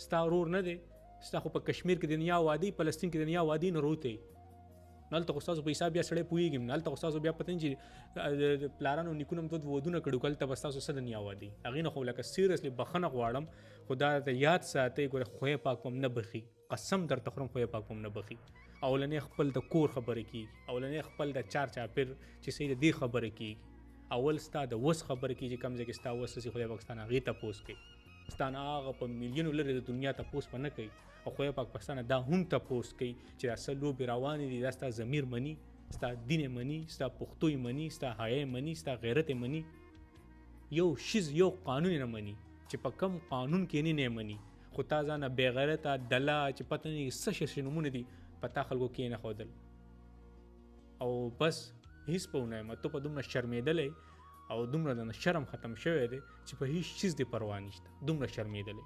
ستا ورور نه دی، ستا خو په کشمیر کې د دنیا وادي، فلسطین کې د دنیا وادي نه روتی نو هلته خو ستاسو په حساب بیا سړی پوهېږي نه، هلته خو ستاسو بیا پته نه چې د پلارانو نیکونو هم دوه ودونه کړي که هلته به ستاسو څه دنیا وادي. هغې نه خو لکه سیریسلی بخښنه غواړم، خو دا ته یاد ساتئ ګوره خدای پاک به هم نه بخي، قسم درته خورم خدای پاک به هم نه بخي. اولنې خپل د کور خبرې کېږي، اولنې خپل د چار چاپېر چې صحیح د دې خبرې کېږي، اول ستا د وس خبرې کېږي، کوم ځای کې ستا وس رسي خدای پاک ستا نه هغې تپوس کوي، ستا نه هغه په میلیونو لرې د دنیا تپوس به نه کوي، او خدای پاک په ستا نه دا هم تپوس کوي چې دا څه لوبې روانې دي، دا ستا ضمیر مني، ستا دین مني، ستا پښتو مني، ستا حیا مني، ستا غیرت مني. یو شیز یو قانون نه مني چې په کم قانون کې نه مني، خو تا ځانه بې غیرته دله چې پته نه څه شي نومونه دي په تا خلکو کې نه ښودل، او بس هیڅ په ونه یم. ته په دومره شرمېدلی او دومره د شرم ختم شوی دی چې په هیڅ چیز دې پروا نشته، دومره شرمېدلی.